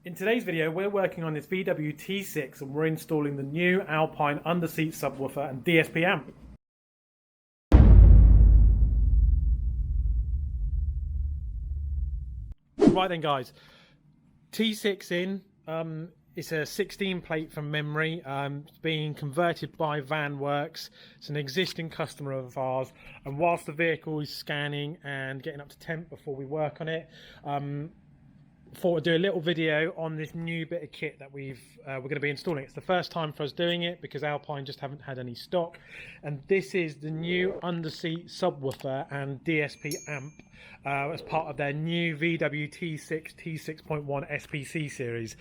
In today's video, we're working on this VW T6 and we're installing the new Alpine underseat subwoofer and DSP amp. Right then guys, T6 in, it's a 16 plate from memory. It's being converted by VanWorks. It's an existing customer of ours, and whilst the vehicle is scanning and getting up to temp before we work on it, thought I'd do a little video on this new bit of kit that we're going to be installing. It's the first time for us doing it because Alpine just haven't had any stock, and this is the new underseat subwoofer and DSP amp as part of their new VW T6 T6.1 SPC series.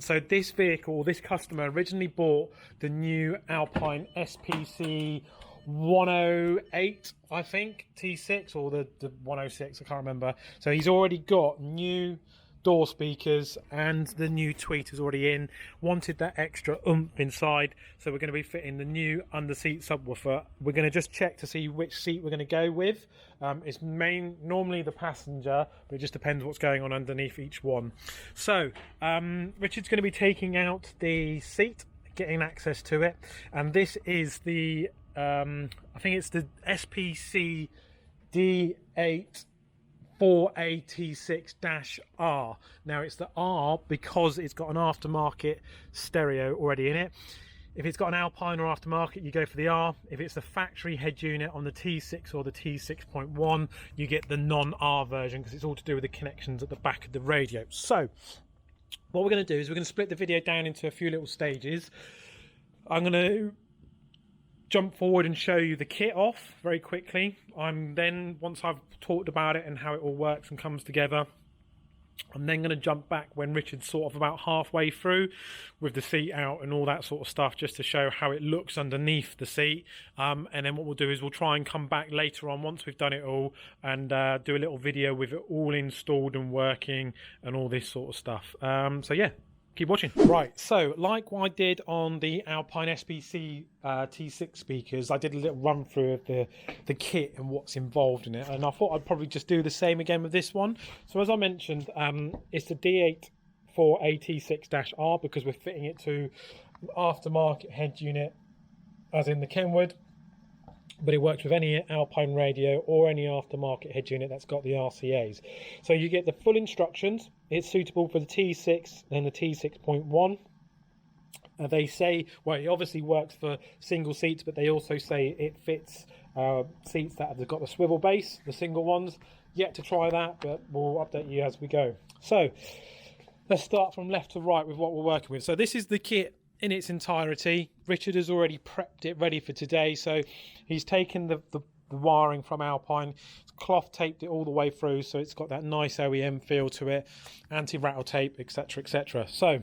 So this vehicle, this customer originally bought the new Alpine SPC-108, I think, T6, or the 106, I can't remember. So he's already got new door speakers and the new tweet is already in. Wanted that extra oomph inside, so we're going to be fitting the new underseat subwoofer. We're going to just check to see which seat we're going to go with. It's normally the passenger, but it just depends what's going on underneath each one. So Richard's going to be taking out the seat, getting access to it, and this is the I think it's the SPC-D84AT6-R. Now it's the R because it's got an aftermarket stereo already in it. If it's got an Alpine or aftermarket, you go for the R. If it's the factory head unit on the T6 or the T6.1, you get the non-R version because it's all to do with the connections at the back of the radio. So what we're going to do is we're going to split the video down into a few little stages. I'm going to jump forward and show you the kit off very quickly. Then, once I've talked about it and how it all works and comes together, I'm then going to jump back when Richard's sort of about halfway through with the seat out and all that sort of stuff, just to show how it looks underneath the seat. And then what we'll do is we'll try and come back later on once we've done it all and do a little video with it all installed and working and all this sort of stuff. So yeah, keep watching. Right, so like what I did on the Alpine SPC T6 speakers, I did a little run through of the kit and what's involved in it, and I thought I'd probably just do the same again with this one. So as I mentioned, it's the D84AT6-R because we're fitting it to an aftermarket head unit, as in the Kenwood, but it works with any Alpine radio or any aftermarket head unit that's got the RCAs. So you get the full instructions. It's suitable for the T6 and the T6.1. They say, well, it obviously works for single seats, but they also say it fits seats that have got the swivel base, the single ones. Yet to try that, but we'll update you as we go. So let's start from left to right with what we're working with. So this is the kit in its entirety. Richard has already prepped it ready for today, so he's taken the wiring from Alpine, cloth taped it all the way through, so it's got that nice OEM feel to it, anti-rattle tape, etc, etc. So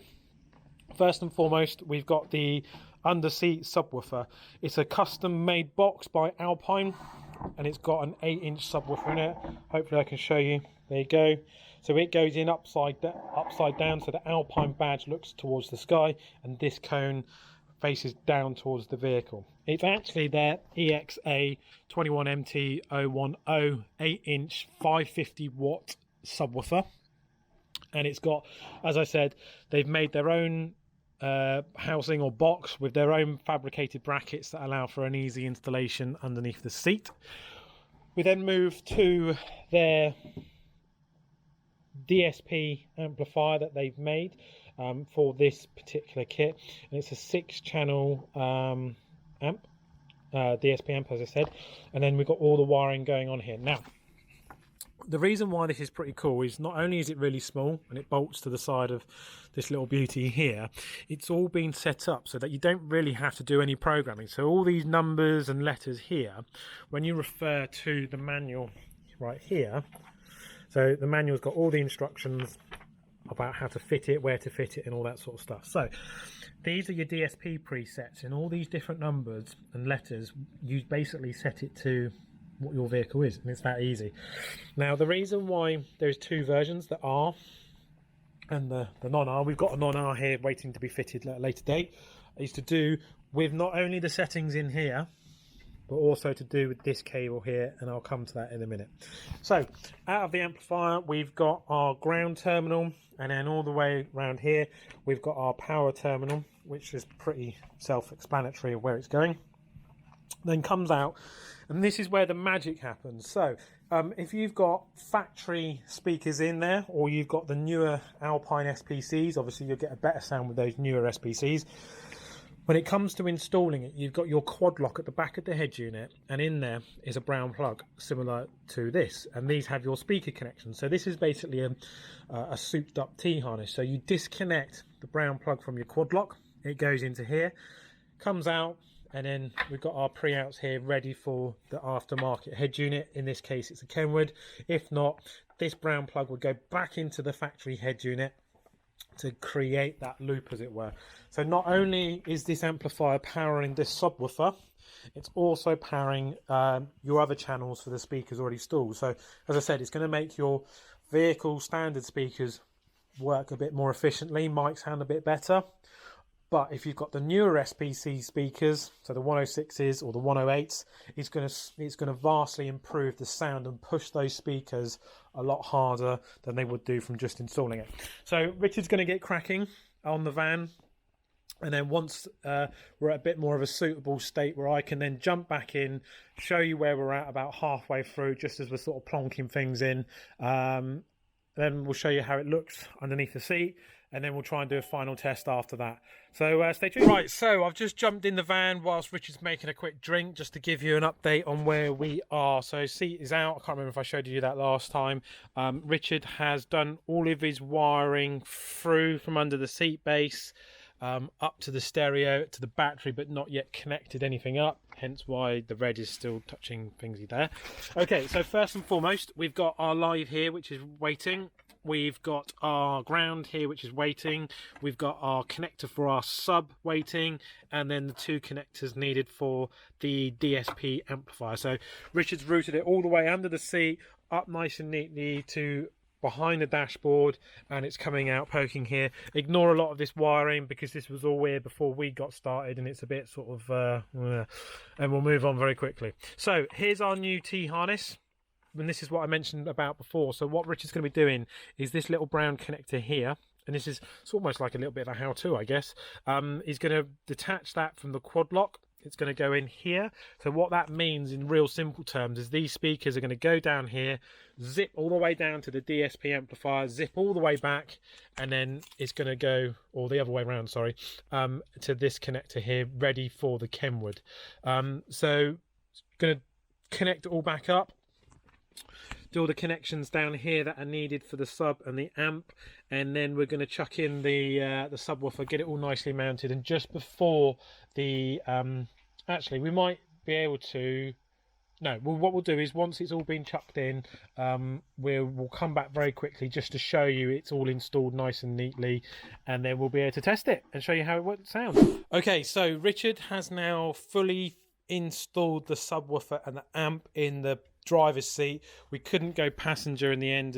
first and foremost, we've got the underseat subwoofer. It's a custom made box by Alpine, and it's got an 8-inch subwoofer in it. Hopefully I can show you. There you go. So it goes in upside down, so the Alpine badge looks towards the sky, and this cone faces down towards the vehicle. It's actually their EXA 21MT010 8-inch 550 watt subwoofer, and it's got, as I said, they've made their own housing or box with their own fabricated brackets that allow for an easy installation underneath the seat. We then move to their DSP amplifier that they've made for this particular kit, and it's a 6-channel amp, DSP amp, as I said, and then we've got all the wiring going on here. Now, the reason why this is pretty cool is not only is it really small and it bolts to the side of this little beauty here, it's all been set up so that you don't really have to do any programming. So all these numbers and letters here, when you refer to the manual right here, so the manual's got all the instructions about how to fit it, where to fit it, and all that sort of stuff. So these are your DSP presets, and all these different numbers and letters, you basically set it to what your vehicle is, and it's that easy. Now, the reason why there's two versions, the R and the non-R, we've got a non-R here waiting to be fitted at a later date, is to do with not only the settings in here, but also to do with this cable here, and I'll come to that in a minute. So out of the amplifier, we've got our ground terminal, and then all the way around here we've got our power terminal, which is pretty self-explanatory of where it's going. Then comes out, and this is where the magic happens. So if you've got factory speakers in there, or you've got the newer Alpine SPCs, obviously you'll get a better sound with those newer SPCs. When it comes to installing it, you've got your quad lock at the back of the head unit, and in there is a brown plug similar to this, and these have your speaker connections. So this is basically a souped up T-harness. So you disconnect the brown plug from your quad lock, it goes into here, comes out, and then we've got our pre-outs here ready for the aftermarket head unit. In this case it's a Kenwood. If not, this brown plug would go back into the factory head unit to create that loop, as it were. So not only is this amplifier powering this subwoofer, it's also powering your other channels for the speakers already installed. So as I said, it's going to make your vehicle standard speakers work a bit more efficiently, might sound a bit better. But if you've got the newer SPC speakers, so the 106s or the 108s, it's going to vastly improve the sound and push those speakers a lot harder than they would do from just installing it. So Richard's going to get cracking on the van, and then once we're at a bit more of a suitable state where I can then jump back in, show you where we're at about halfway through, just as we're sort of plonking things in. Then we'll show you how it looks underneath the seat, and then we'll try and do a final test after that. So stay tuned. Right, so I've just jumped in the van whilst Richard's making a quick drink, just to give you an update on where we are. So seat is out. I can't remember if I showed you that last time. Richard has done all of his wiring through from under the seat base, up to the stereo, to the battery, but not yet connected anything up, hence why the red is still touching thingsy there. Okay, so first and foremost, we've got our live here, which is waiting. We've got our ground here, which is waiting. We've got our connector for our sub waiting, and then the two connectors needed for the DSP amplifier. So Richard's routed it all the way under the seat, up nice and neatly to behind the dashboard, and it's coming out poking here. Ignore a lot of this wiring because this was all weird before we got started, and it's a bit sort of and we'll move on very quickly. So here's our new T-harness, and this is what I mentioned about before. So what Richard's going to be doing is this little brown connector here, and this is, it's almost like a little bit of a how-to, I guess. He's going to detach that from the quad lock. It's going to go in here. So what that means in real simple terms is these speakers are going to go down here, zip all the way down to the DSP amplifier, zip all the way back, and then it's going to go, or the other way around, sorry, to this connector here, ready for the Kenwood. So going to connect it all back up, do all the connections down here that are needed for the sub and the amp, and then we're going to chuck in the subwoofer, get it all nicely mounted. And just before the actually, we might be able to, no, well, what we'll do is once it's all been chucked in, we'll come back very quickly just to show you it's all installed nice and neatly, and then we'll be able to test it and show you how it sounds. Okay, so Richard has now fully installed the subwoofer and the amp in the driver's seat. We couldn't go passenger in the end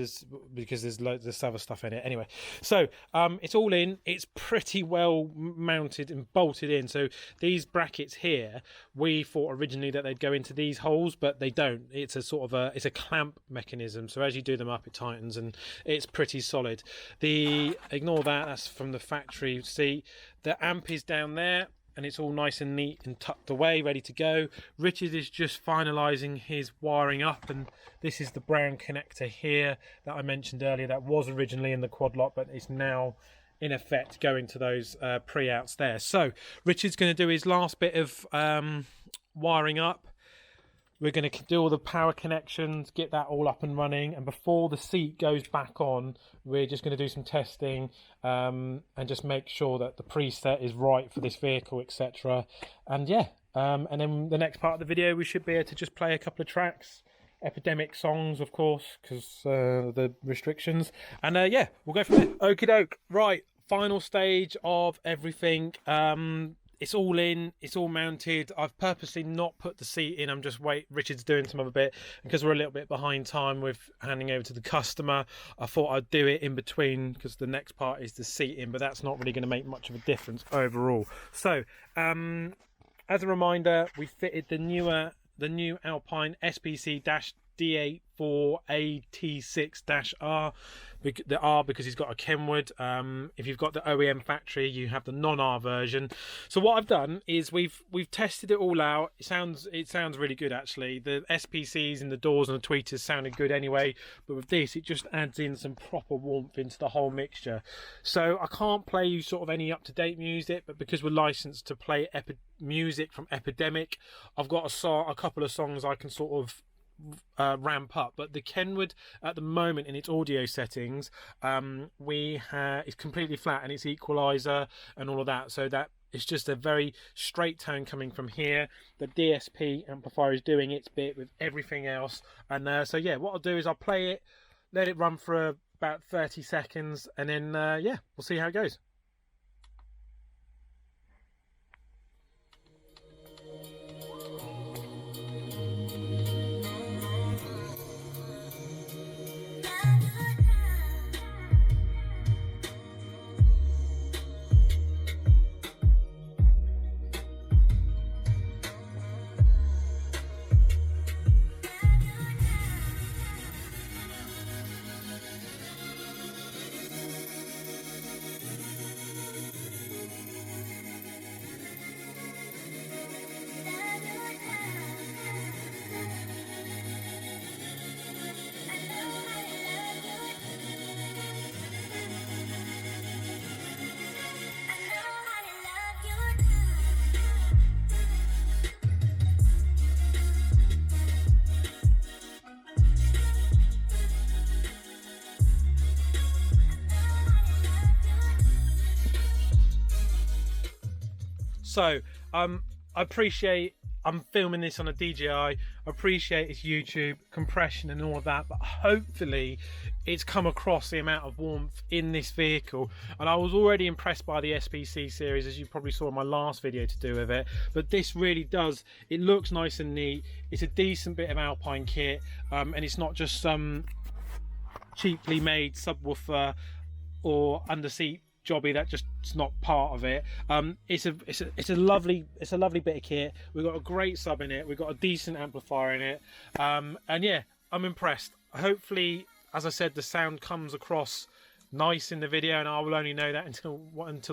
because there's loads of other stuff in it anyway. So it's all in, it's pretty well mounted and bolted in. So these brackets here, we thought originally that they'd go into these holes, but they don't. It's a sort of it's a clamp mechanism, so as you do them up it tightens, and it's pretty solid. Ignore that, that's from the factory seat. The amp is down there, and it's all nice and neat and tucked away, ready to go. Richard is just finalising his wiring up, and this is the brown connector here that I mentioned earlier that was originally in the quad lock, but it's now in effect going to those pre-outs there. So Richard's going to do his last bit of wiring up. We're going to do all the power connections, get that all up and running, and before the seat goes back on, we're just going to do some testing and just make sure that the preset is right for this vehicle, etc. And yeah, and then the next part of the video, we should be able to just play a couple of tracks, Epidemic songs, of course, because the restrictions, and yeah, we'll go from there. Okie doke. Right, final stage of everything. It's all in, it's all mounted. I've purposely not put the seat in. I'm just Richard's doing some other bit, because we're a little bit behind time with handing over to the customer. I thought I'd do it in between, because the next part is the seating, but that's not really going to make much of a difference overall. So as a reminder, we fitted the new Alpine SPC-D84AT6-R, the R because he's got a Kenwood. If you've got the OEM factory, you have the non-R version. So what I've done is we've tested it all out. It sounds really good actually. The SPCs and the doors and the tweeters sounded good anyway, but with this it just adds in some proper warmth into the whole mixture. So I can't play you sort of any up-to-date music, but because we're licensed to play music from Epidemic, I've got a couple of songs I can sort of ramp up. But the Kenwood at the moment in its audio settings, it's completely flat, and its equalizer and all of that, so that it's just a very straight tone coming from here. The DSP amplifier is doing its bit with everything else, and so yeah, what I'll do is I'll play it, let it run for about 30 seconds, and then yeah, we'll see how it goes. So I appreciate I'm filming this on a DJI. I appreciate it's YouTube, compression and all of that, but hopefully it's come across the amount of warmth in this vehicle. And I was already impressed by the SPC series, as you probably saw in my last video to do with it, but this really does, it looks nice and neat. It's a decent bit of Alpine kit, and it's not just some cheaply made subwoofer or underseat jobby that just is not part of it. It's a lovely bit of kit. We've got a great sub in it, we've got a decent amplifier in it, and yeah, I'm impressed. Hopefully, as I said, the sound comes across nice in the video, and I will only know that until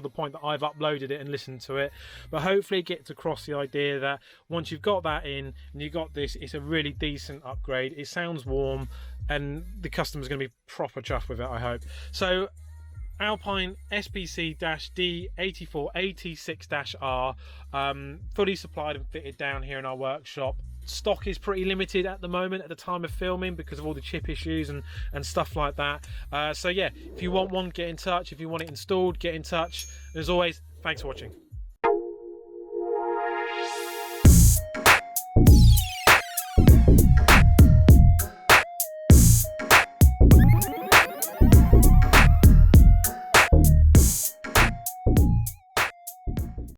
the point that I've uploaded it and listened to it. But hopefully it gets across the idea that once you've got that in and you've got this, it's a really decent upgrade. It sounds warm, and the customer's going to be proper chuffed with it, I hope. So Alpine SPC-D84AT6-R, fully supplied and fitted down here in our workshop. Stock is pretty limited at the moment at the time of filming because of all the chip issues and stuff like that. So yeah, if you want one, get in touch. If you want it installed, get in touch. And as always, thanks for watching.